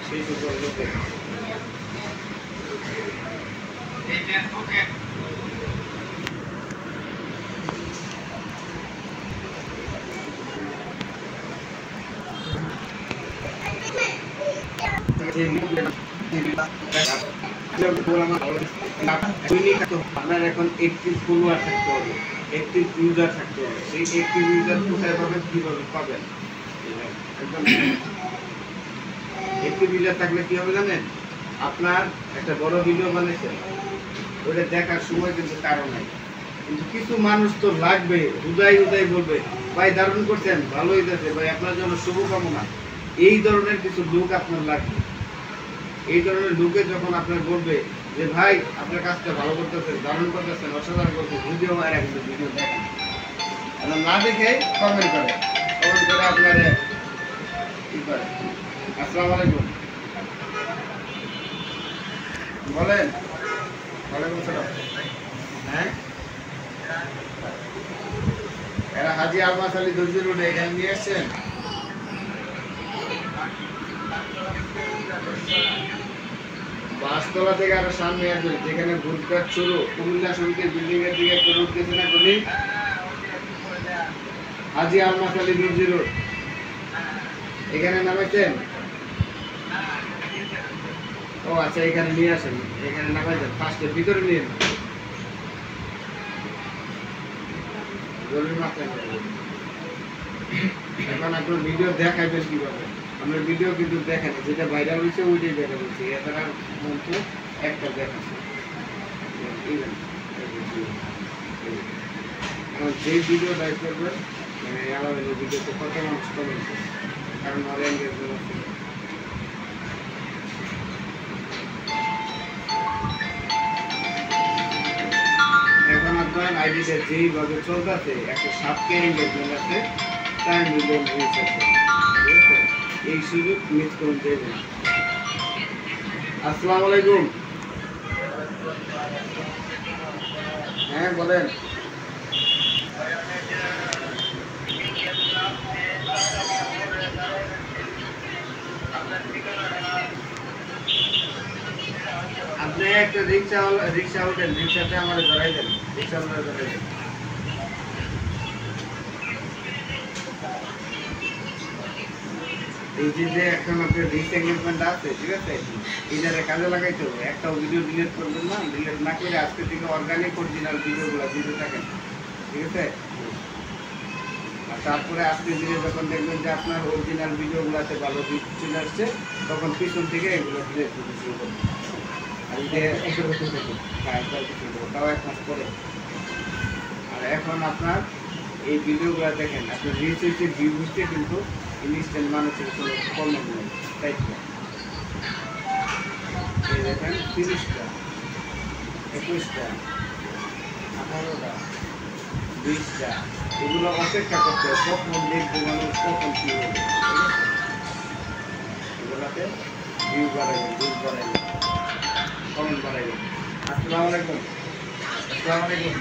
সেই সকল লোকের আপনার এখন একটি ফলোয়ার থাকতে হবে, একটি ইউজার থাকতে হবে। সেই একটি ইউজার কোথায় পাবেন, কিভাবে পাবেন? একদম একটি ইউজার থাকলে কি হবে জানেন, আপনার একটা বড় ভিডিও বানাইছেন, ওটা দেখার সময় কিন্তু কারো নাই, কিন্তু কিছু মানুষ তো লাগবে, উদয় বলবে ভাই দারুণ করছেন, ভালো হইতেছে ভাই, আপনার জন্য শুভকামনা। এই ধরনের কিছু লোক আপনার লাগবে। এই ধরনের লোকে যখন আপনার বলবে যে ভাই আপনার কাজটা ভালো করতেছেন, দারুণ করতেছেন, অসাধারণ করতেছেন, ভিডিও মারা কিন্তু ভিডিও দেখেন, না দেখে কমেন্ট করে আপনার কি করে। আসসালামু আলাইকুম বলেন। ওয়ালাইকুম সালাম। হ্যাঁ, এরা হাজি আলমাস আলী দর্জি রোডে এখানে নিয়ে এসছেন। বাসতলা থেকে আরো সামনে আসবে, যেখানে ভুটঘাট শুরু, কুমিল্লা সমিতির বিল্ডিং এর দিকে একটা রোড গেছে না গলি, হাজি আলমাস আলী দর্জি রোড, এখানে নামাইছেন? ও আচ্ছা, এখানে নিয়ে আসেন, এখানে নামাই যান, ফার্স্টের ভিতরে নিয়ে এখন আপনার ভিডিও দেখাইবেন কিভাবে? আপনার ভিডিও কিন্তু দেখেন, যেটা ভাইরাল হয়েছে ওইটাই ভাইরাল হয়েছে, এছাড়া মন্ত্র একটা দেখাচ্ছে। যে ভিডিও লাইক করবেন, মানে আমার ভিডিওতে কত মানুষ কমেন্ট করে, কারণ আমার এনগেজমেন্ট আছে। এখন আপনার আইডিটা যেইভাবে চলতেছে, একটা 7K এনগেজমেন্ট আছে, 4 মিলিয়ন ভিউজ আছে, ঠিক আছে? এই সুযোগ মিস করুন যাবেন। আসসালামু আলাইকুম। হ্যাঁ বলেন। আপনি একটা রিক্সা উঠেন, রিক্সাতে আমার ধরাই দেন, রিক্সা ধরাই দেন। এই যে এখন আপনার রিক্স এঙ্গেজমেন্ট আছে, ঠিক আছে, এইটারে কাজে লাগাইতে হবে। একটা ভিডিও ডিলিট করবেন না, ডিলিট না করে আজকে থেকে অর্গানিক অরিজিনাল ভিডিওগুলো দিতে থাকেন, ঠিক আছে? আর তারপরে আজকে দিনে যখন দেখবেন যে আপনার অরিজিনাল ভিডিওগুলোতে ভালো ভিউজ চলে আসছে, তখন পিছন থেকে এগুলো ডিলিট করতে শুরু করবেন। আর এই যে তাও 1 মাস পরে। আর এখন আপনার এই ভিডিওগুলো দেখেন, আপনার রিচ হচ্ছে, ভিউ হচ্ছে, কিন্তু ইনস্ট্যান্ট মানুষের কোনো কমেন্ট নেই, তাই তো? এই দেখেন 30টা, 21টা, 18টা, 20টা, এগুলো অপেক্ষা করতে হবে কখন দেখবো মানুষ, কখন কী হবে, ঠিক আছে? এগুলোতে ভিউ বাড়াইবেন, ভিউজ বাড়াইবেন, কমেন্ট বাড়াইবেন। আসসালামু আলাইকুম। আসসালামু আলাইকুম।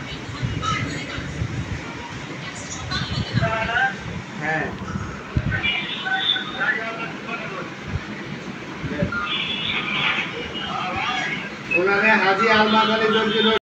হ্যাঁ, ওনারে হাজি আলমাস আলী দর্জি রোড